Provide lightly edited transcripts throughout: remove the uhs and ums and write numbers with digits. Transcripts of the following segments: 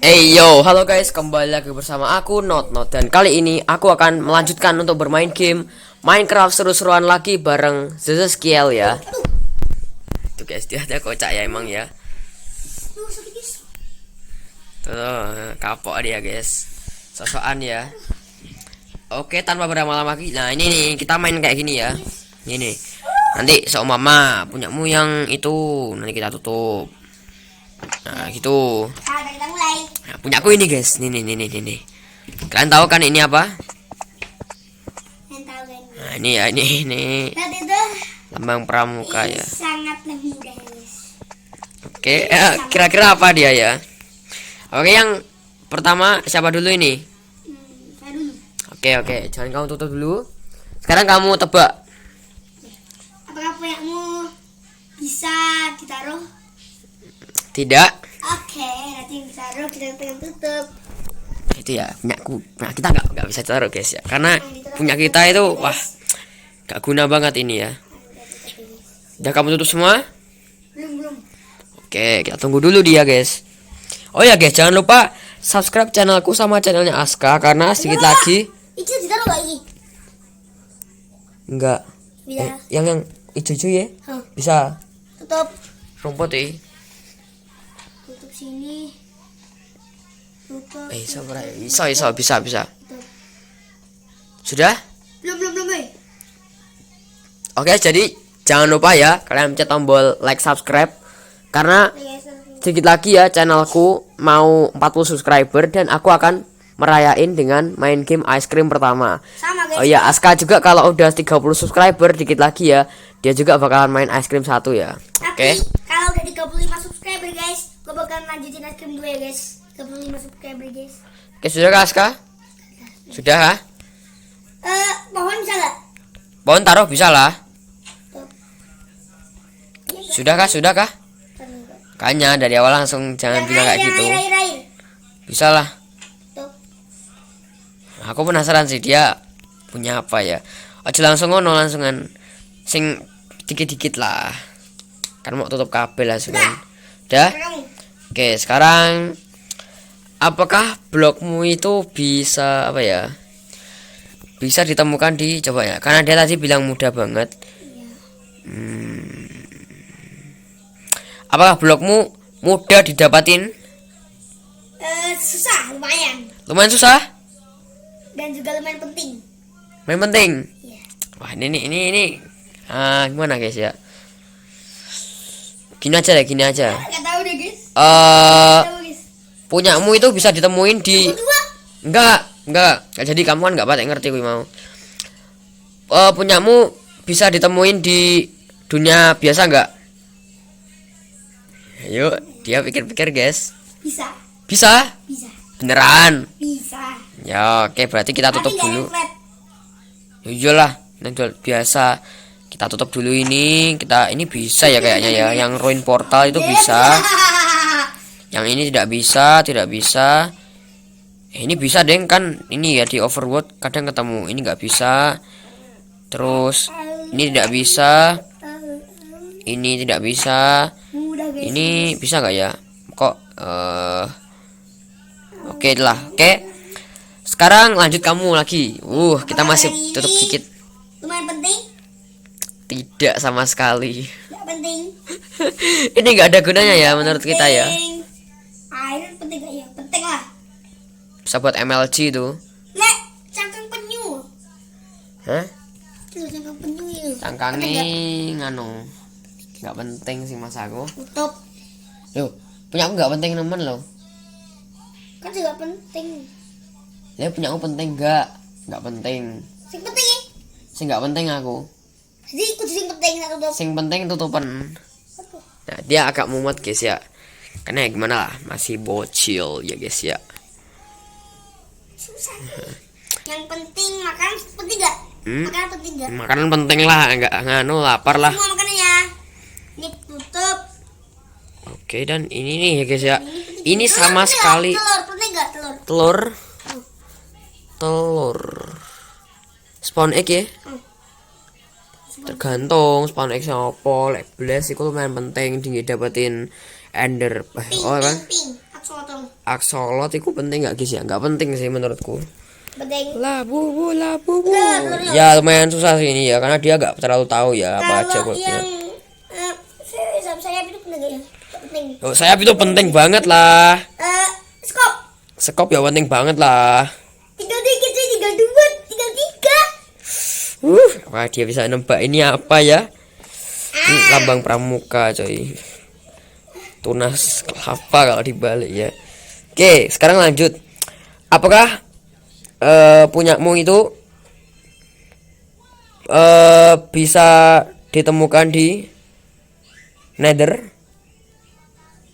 Hey yo, halo guys, kembali lagi bersama aku Not dan kali ini aku akan melanjutkan untuk bermain game Minecraft seru-seruan lagi bareng Zezeskiel ya. Tuh guys, dia ada kocak ya emang ya. Tuh, kapok dia guys. Sosokan ya. Oke, tanpa berlama-lama lagi. Nah, ini nih, kita main kayak gini ya. Ini. Nanti seumpama punyamu yang itu nanti kita tutup. Nah, gitu. Nah, punya aku ini guys, nih. Kalian tahu kan ini apa? Nah, ini ya, ini. Lambang pramuka ya. Sangat mudah guys. Oke, kira-kira apa dia ya? Oke, yang pertama siapa dulu ini? Saya dulu. Oke, jangan kamu tutup dulu. Sekarang kamu tebak. Apakah punyamu bisa ditaruh? Tidak. Oke, nanti ditaruh kita pengen tutup. Itu ya punyaku. Nah, kita nggak bisa taruh guys ya, karena punya kita itu wah gak guna banget ini ya. Udah kamu tutup semua? Belum. Oke, kita tunggu dulu dia guys. Oh ya guys, jangan lupa subscribe channelku sama channelnya Aska karena sedikit lagi. Itu ditaruh gak ini? Enggak. Bisa. Yang hijau ya? Hah. Bisa. Tutup. Rumput ya. Tutup sini. Tutup. Bisa. Sudah? Belum. Oke, jadi jangan lupa ya kalian pencet tombol like, subscribe karena sedikit lagi ya channelku mau 40 subscriber dan aku akan merayain dengan main game ice cream pertama. Sama guys. Oh iya, Aska juga kalau udah 30 subscriber dikit lagi ya, dia juga bakalan main ice cream 1 ya. Tapi kalau udah 35 subscriber guys, gue bakal lanjutin ice cream 2 ya guys. 35 subscriber guys. Oke, sudah kah Aska? Sudah kah? Pohon bisa gak? Pohon taruh bisa lah. Sudah kah? Kayaknya dari awal langsung jangan bilang kayak gitu. Air. Bisa lah. Tuh. Aku penasaran sih dia punya apa ya. Aja langsung ngono langsungan. Sing dikit-dikit lah. Kan mau tutup kabel lah sudah. Udah? Kamu. Oke, sekarang apakah blokmu itu bisa apa ya? Bisa ditemukan di coba ya. Karena dia tadi bilang mudah banget. Apakah blokmu mudah didapatin? Susah, lumayan. Lumayan susah? Dan juga lumayan penting. Main penting. Iya. Wah, ini. Gimana guys ya? Gini aja. Gak tahu deh guys. Tahu guys. Punyamu itu bisa ditemuin di Dua. Enggak. Jadi kamu kan enggak patek ngerti gue mau. Punyamu bisa ditemuin di dunia biasa enggak? Ayo, dia pikir-pikir, guys. Bisa. Bisa? Beneran? Bisa. Ya, oke, berarti kita tutup Tapi nggak dulu. yang flat. Ya iyalah, ini biasa. Kita tutup dulu ini. Ini bisa ya kayaknya ya. Yang ruin portal itu bisa. Yang ini tidak bisa. Ini bisa deh kan. Ini ya di Overworld kadang ketemu. Ini nggak bisa. Terus ini tidak bisa. Ini tidak bisa. Mudah guys. Ini bisa nggak ya? Kok oke lah. Oke. Sekarang lanjut kamu lagi. Kita masih tutup dikit. Lumayan penting. Tidak sama sekali. Gak penting. Ini nggak ada gunanya ya menurut kita ya. Air penting gak ya? Penting lah. Bisa buat MLG itu. Lek, cangkang penyu. Hah? Itu cangkang penyu itu. Cangkangnya nganu. Nggak penting sih mas aku. Tutup. Loh, punya aku nggak penting temen loh. Kan juga penting. Lah punya aku penting nggak penting. Sing penting ya. Sing nggak penting aku. Jadi ikut sing penting satu tutup. Sing penting tutupan. Nah, dia agak mumet guys ya. Karena ya gimana lah, masih bocil ya guys ya. Susah. Yang penting makan penting gak? Makanan penting gak? Makanan penting lah, nggak nganu lapar lah. Semua makanannya. Ini tutup. Oke, dan ini nih ya guys ya. Ini sama sekali Telur penting gak? telur. Spawn egg ya. Tergantung spawn egg apa. Like blast itu lumayan penting tinggi dapetin ender. Oh kan? Pink. Aku Axolotl. Axolot itu penting nggak guys ya? Nggak penting sih menurutku. Penting. Labu. Lah. Ya lumayan susah sih ini ya, karena dia nggak terlalu tahu ya apa aja Kalau kulitnya. yang sayap itu penting gak ya? Gak penting. Oh, sayap itu penting banget lah. Skop. Sekop ya penting banget lah. Tinggal dikit sih, tinggal 2, tinggal 3. Wah dia bisa nebak ini apa ya? Ini lambang pramuka coy. Tunas kelapa kalau dibalik ya. Oke, sekarang lanjut. Apakah punyamu itu bisa ditemukan di Nether?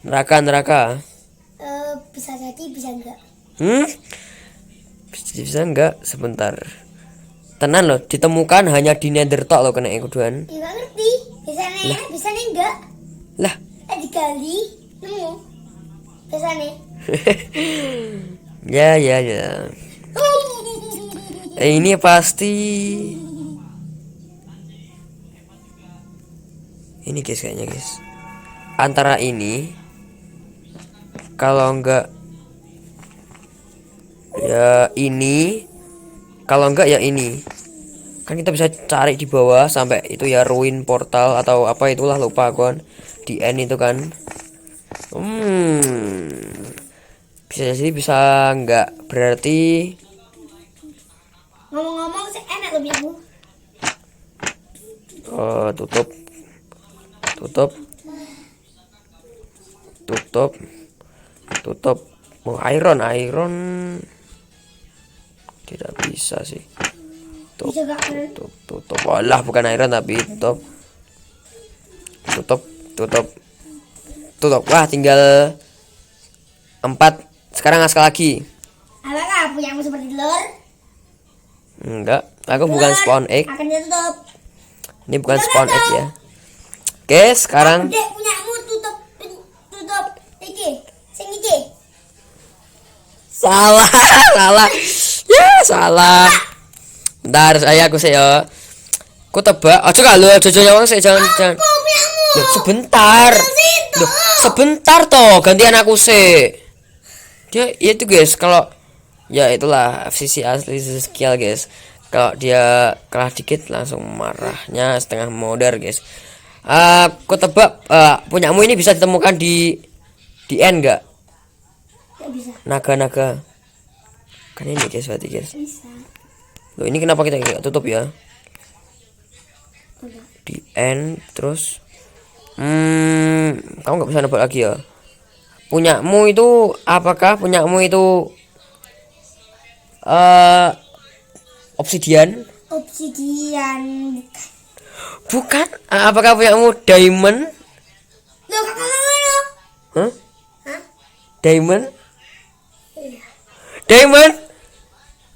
Neraka. Bisa jadi, bisa enggak. Bisa enggak? Sebentar. Tenan loh, ditemukan hanya di Nether tok loh kena kuduan. Ya nggak ngerti. Bisa nih, bisa nih enggak. Lah, Digali, nemu. Bisa nih. ya. Ini pasti ini guys kayaknya guys. Antara ini kalau enggak ya ini, kalau enggak ya ini. Kan kita bisa cari di bawah sampai itu ya ruin portal atau apa itulah lupa kon. Di end itu kan. Bisa jadi bisa enggak berarti Ngomong-ngomong sih enak lebih aku. tutup. Mau iron tidak bisa sih. Bisa gak kan? Tutup. Walah bukan iron tapi tutup. Wah tinggal 4. Sekarang sekali lagi. Apakah punyamu seperti telur? Enggak, aku bukan spawn egg. Akan ditutup. Ini bukan spawn egg ya. Oke, sekarang Dek punyamu tutup. Iki, sing iki. salah. Ya, salah. Bentar, aku sih ya. Ku tebak. Coba lu jojo nyawang sih jangan. Punyamu. Loh, sebentar toh, gantian aku sih. Dia itu guys, kalau ya itulah FCC asli skill guys. Kalau dia kalah dikit langsung marahnya setengah modar guys. Aku tebak punyamu ini bisa ditemukan di end enggak? Gak bisa. Naga. Kan ini guys berarti guys. Bisa. Loh ini kenapa kita nggak tutup ya? Di end terus. Kamu nggak bisa nebak lagi ya? Punyamu itu apakah punyamu itu obsidian? Bukan. Apakah punyamu diamond? Loh, kakak mana? Hah? Hah? Diamond? Iya. Diamond?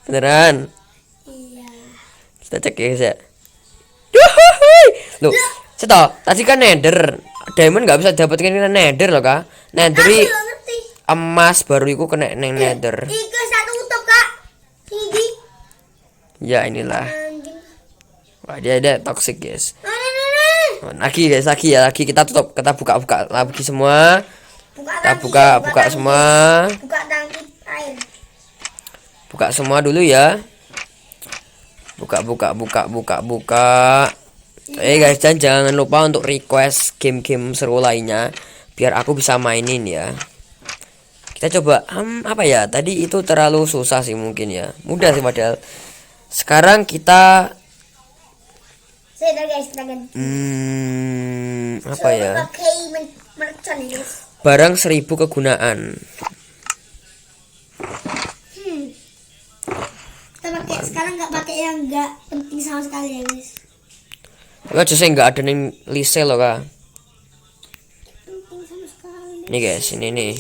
Beneran? Iya. Kita cek ya guys ya. Loh, Seto, tadi kan nether. Diamond nggak bisa dapetin kan nether loh kak. Nether Aku gak ngerti. emas baru iku kena neng nether. Iku satu tutup kak. Tinggi. Ya inilah. Anjing. Wah dia ada toxic guys. Nah. Lagi guys, lagi kita tutup, kita buka lagi semua. Kita Tangki, buka tangki. semua. Buka tangki air. Buka semua dulu ya. Buka. Guys, jangan lupa untuk request game-game seru lainnya biar aku bisa mainin ya. Kita coba apa ya? Tadi itu terlalu susah sih mungkin ya. Mudah sih padahal. Sekarang kita Saya guys, kita ganti. apa ya? Pakai mercon ya guys. Barang 1000 kegunaan. Kita pakai sekarang nggak pakai yang nggak penting sama sekali ya guys. Lo justru nggak ada ning lise loh kak. Penting sama sekali. Ini guys, ini nih.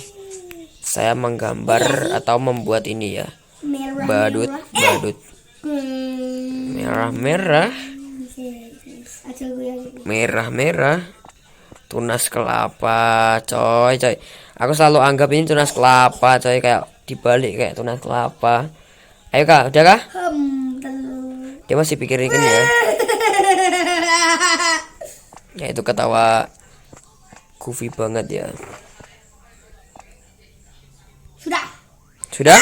Saya menggambar atau membuat ini ya. Merah. Badut. Merah. Merah. Tunas kelapa, coy. Aku selalu anggap ini tunas kelapa, coy, kayak dibalik kayak tunas kelapa. Ayo kak, udah kah? Dia masih pikirin ya. Ya itu ketawa goofy banget ya. Sudah. Sudah?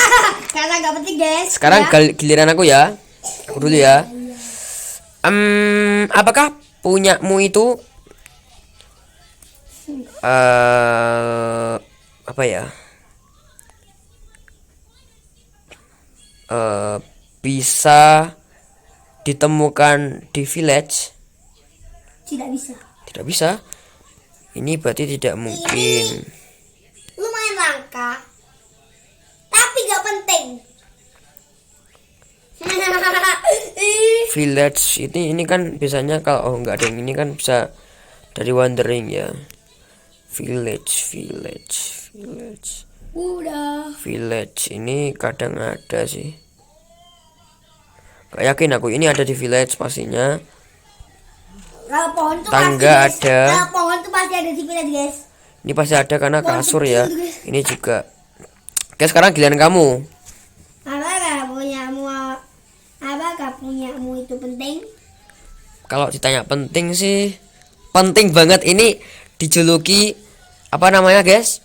Karena nggak penting guys. Sekarang Ya. giliran aku ya. Aku dulu ya. Apakah punyamu itu apa ya? Bisa ditemukan di village? Tidak bisa. Tidak bisa. Ini berarti tidak mungkin. Lumayan langka, tapi nggak penting. Village ini kan biasanya kalau nggak ada yang ini kan bisa dari wandering ya. Village. Udah. Village ini kadang ada sih. Gak yakin aku ini ada di village pastinya. Kalau pohon tuh Tangga pasti, guys. ada. Kalau pohon tuh pasti ada di village guys. Ini pasti ada karena Pohon kasur kecil ya. tuh, guys. Ini juga. Oke, sekarang giliran kamu. Apakah punyamu itu penting? Kalau ditanya penting sih, penting banget. Ini dijuluki apa namanya guys?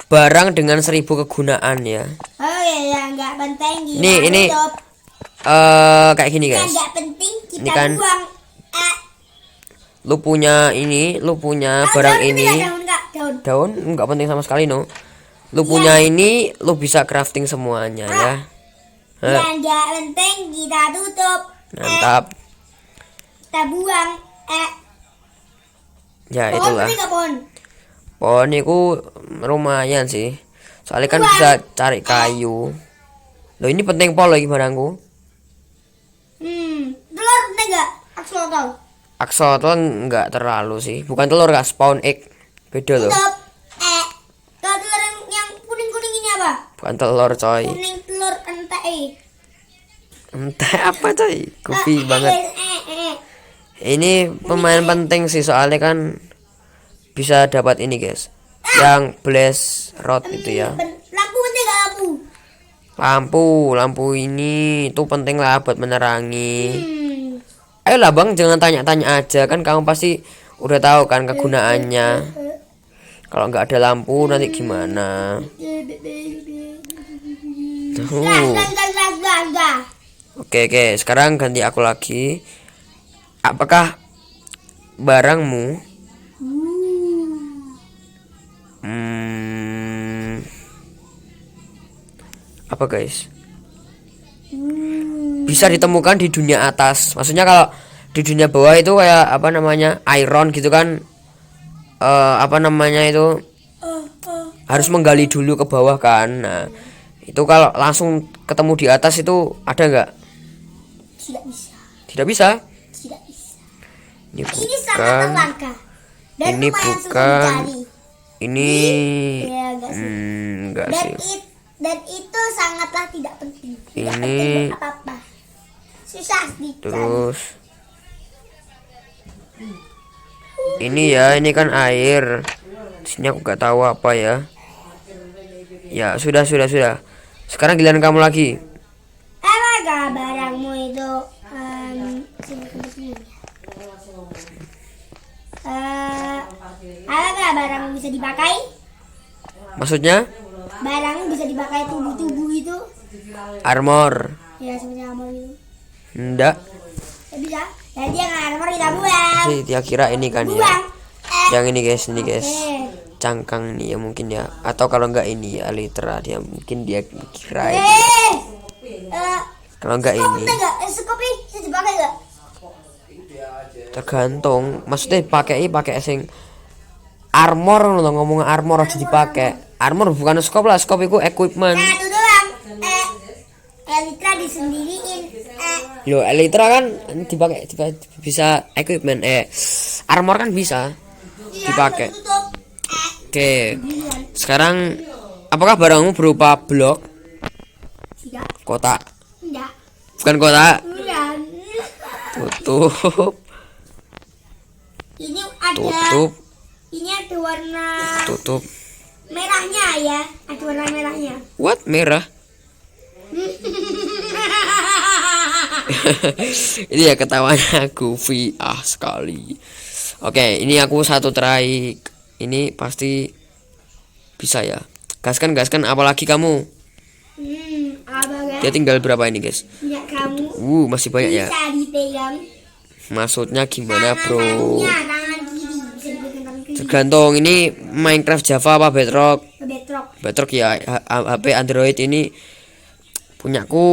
Barang dengan 1000 kegunaan ya. Oh ya nggak penting. Ini kayak gini guys. Nggak penting kita Ini kan buang. lu punya ini, lu punya barang ini. Daun. Daun nggak penting sama sekali no. Lu punya ini, lu bisa crafting semuanya ya. Yang nggak penting kita tutup. Mantap. Kita buang. Ya Pohon itulah. penting nggak pohon? Pohon itu lumayan sih. Soalnya kan bisa cari kayu. Loh ini penting pol lagi barangku. Telur penting nggak? Axolotl. Axolotl nggak terlalu sih. Bukan telur kak, spawn egg. Beda loh. Tutup. Kalau telur yang kuning-kuning ini apa? Bukan telur coy. Kuning telur ente. Entah apa coy. Goofy banget. Ini pemain penting sih soalnya kan bisa dapat ini guys. Yang blast rod itu ya. Lampu penting nggak lampu? Lampu ini tuh penting lah buat menerangi. Ayolah bang, jangan tanya-tanya aja kan kamu pasti udah tahu kan kegunaannya. Kalau nggak ada lampu nanti gimana? Oke, sekarang ganti aku lagi. Apakah barangmu apa guys? Bisa ditemukan di dunia atas. Maksudnya kalau di dunia bawah itu kayak apa namanya? Iron gitu kan. Apa namanya itu? Harus menggali dulu ke bawah kan. Nah, itu kalau langsung ketemu di atas itu ada nggak? Tidak bisa. Tidak bisa. Tidak bisa. Ini Ini sangat bukan. langka. Dan Ini lumayan susah bukan. dicari. Ini Ya, enggak sih. enggak Dan, sih. dan itu sangatlah tidak penting. Tidak Ini- penting buat apa-apa. Susah dicari. Terus ini ya, ini kan air. Sini aku gak tahu apa ya. Ya, sudah. Sekarang giliran kamu lagi. Apakah barangmu itu apakah barangmu bisa dipakai? Maksudnya Barang bisa dipakai tubuh-tubuh itu? armor. Ya seperti armor itu. Enggak. Ya bisa. Jadi yang armor kita buang. Sih dia kira ini kan ya. Buang. Yang ini guys. Eh. Cangkang nih ya mungkin ya. Atau kalau enggak ini ya literal dia mungkin dia kira ini. Kalau enggak ini Skopi bisa dipakai nggak? tergantung. Maksudnya pakai sing armor loh, ngomong armor harus dipakai. Armor bukan skop lah, skop itu equipment. Nah itu doang. Elytra disendiriin. Loh, elytra kan dipakai bisa equipment. Armor kan bisa dipakai. Tutup. Oke. Sekarang apakah barangmu berupa blok, Tidak. kotak? Enggak. Bukan kotak. Bukan. Tutup. Ini ada. Tutup. Ini ada warna Tutup. merahnya ya. Ada warna merahnya. What merah? Ini ya ketawanya goofy sekali. Oke, ini aku satu try. Ini pasti bisa ya. Gaskan, gaskan, apalagi kamu. Abang Dia tinggal berapa ini, guys? punya kamu Masih banyak ya. bisa dipegang. Maksudnya gimana, bro? Tangan kiri bisa dipegang tangan kiri. Tergantung ini Minecraft Java apa Bedrock. Bedrock. Bedrock ya, HP Android ini punyaku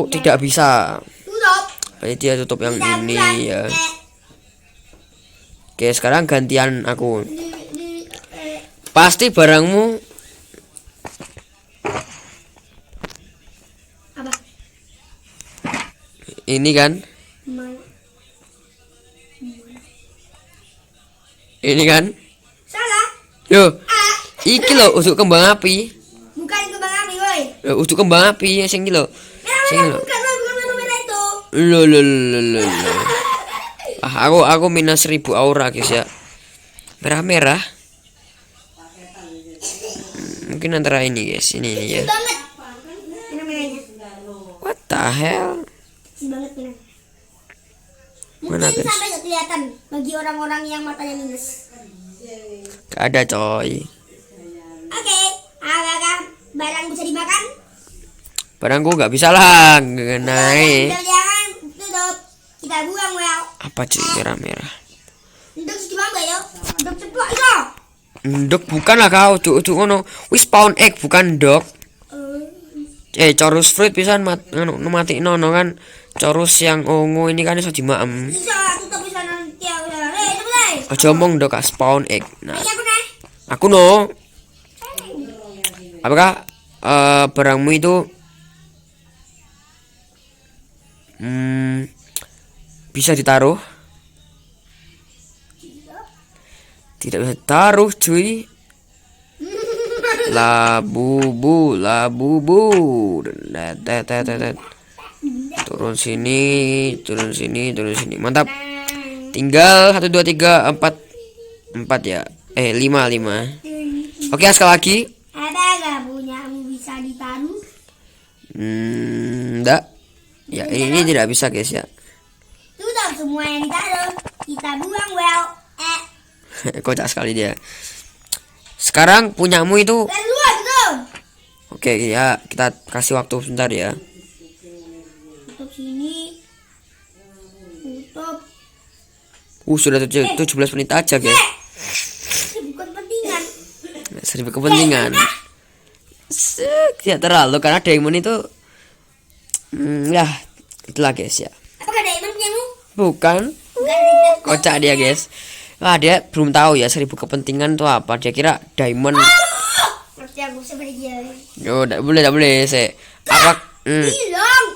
tidak bisa. Tutup. Jadi dia tutup yang Bisa ini bulan. ya. Oke, sekarang gantian aku. Pasti barangmu Apa? ini kan? Ma- Ini kan? Salah. Yo, iki lho usuk kembang api. Bukan kembang api, woi. Usuk kembang api sing iki lho. Sing Merah, lho. bukan, woi, bukan warna merah itu. Lho. Aku minus 1000 aura, guys ya. Merah-merah. Mungkin antara ini, guys. Ini ya. Banget. Merah-merahnya. What the hell? Banget benar. Mana, Mungkin guys? sampai gak kelihatan bagi orang-orang yang matanya minus. Gak ada, coy. Oke, apakah barang bisa dimakan? Barangku gak bisa lah naik. Jangan tutup. Kita buang, well. Apa cuy merah-merah? Untuk gimana ya? Untuk ceplok itu. Ndok bukan lah kau, cuk ngono. Wis spawn egg bukan ndok. Chorus fruit pisan mati nono kan. Chorus yang ungu ini kan iso dimaem. Bisa tutup bisa nanti aku salah. Cepat. Aja omong ndok spawn egg. Nah, Ayo aku naik. aku no. Apakah barangmu itu bisa ditaruh? Tidak bisa taruh, cuy. Labubu. Turun sini. Mantap. Tinggal 1 2 3 4 ya. 5. Oke, sekali lagi. Apakah punyamu bisa ditaruh? Enggak. Ya, ini tidak bisa, guys ya. Tutup semua yang ditaruh. Kita buang, well. Kocak sekali dia. Sekarang punyamu itu. Keluar tuh. Oke ya, kita kasih waktu sebentar ya. Tutup sini. Tutup. Sudah 17 menit aja, guys. Bukan pentingan. Seribu kepentingan. Tidak terlalu karena diamond itu ya itulah, guys ya. Apakah diamond punyamu? Bukan. Bukan. Kocak dia, guys. Dia belum tahu ya 1000 kepentingan itu apa. Dia kira diamond. Berarti aku seperti dia. Yo, tidak boleh sih. Apa? Hilang.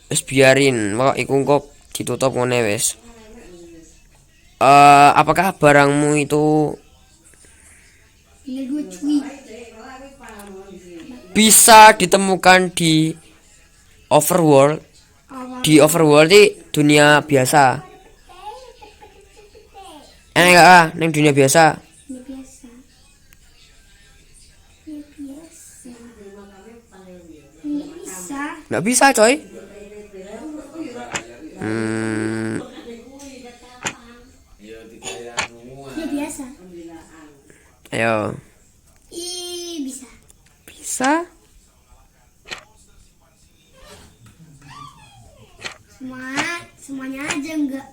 Wis biarin, kok iku kok ditutup ngene wis. Apakah barangmu itu Tinggal 2 cuy. bisa ditemukan di overworld? Di overworld di dunia biasa. Enggak neng dunia biasa. Ini biasa. Ini bisa. Nggak bisa, coy. Ini biasa. Ayo. Bisa. Bisa? Semuanya aja enggak.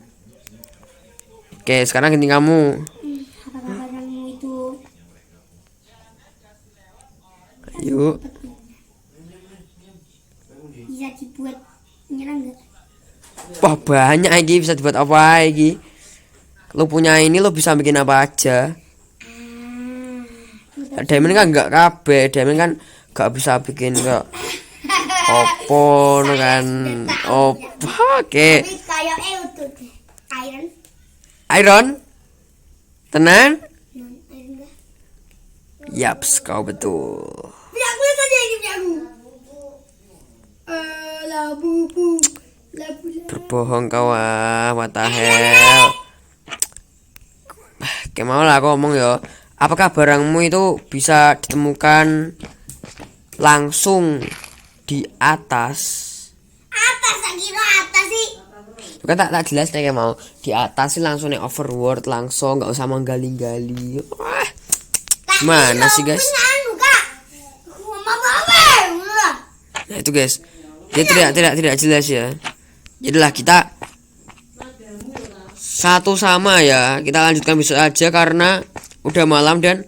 Oke, sekarang ganti kamu. Apakah barangmu itu Yuk. bisa dibuat menyerang enggak? Wah, banyak lagi bisa dibuat apa lagi. Lo punya ini lo bisa bikin apa aja. Diamond kan enggak kabeh, diamond kan enggak bisa bikin kok. Opo kan. Oke. Tapi kayak untuk iron. Iron. Tenan? Iron enggak. Yaps, kau betul. Tidak boleh saja ini punya aku. Labu. Berbohong kau, what the hell. Kayak mau lah aku ngomong ya. Apakah barangmu itu bisa ditemukan langsung di atas? Atas, tak kira atas sih. Bukan tak jelas nih kayak mau di atas sih langsung nih overworld langsung nggak usah menggali-gali. Wah, Mana sih guys? Anu, Kak. Nah itu guys, dia tidak jelas ya. Jadilah kita satu sama ya. Kita lanjutkan besok aja karena udah malam dan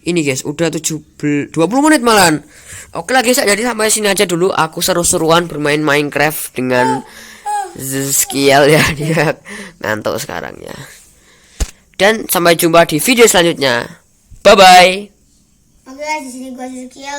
ini guys udah 20 menit malahan. Oke lah guys, jadi sampai sini aja dulu. Aku seru-seruan bermain Minecraft dengan skill ya, dia ngantuk sekarang ya. Dan sampai jumpa di video selanjutnya. Bye bye. Oke guys, di sini gua Skill.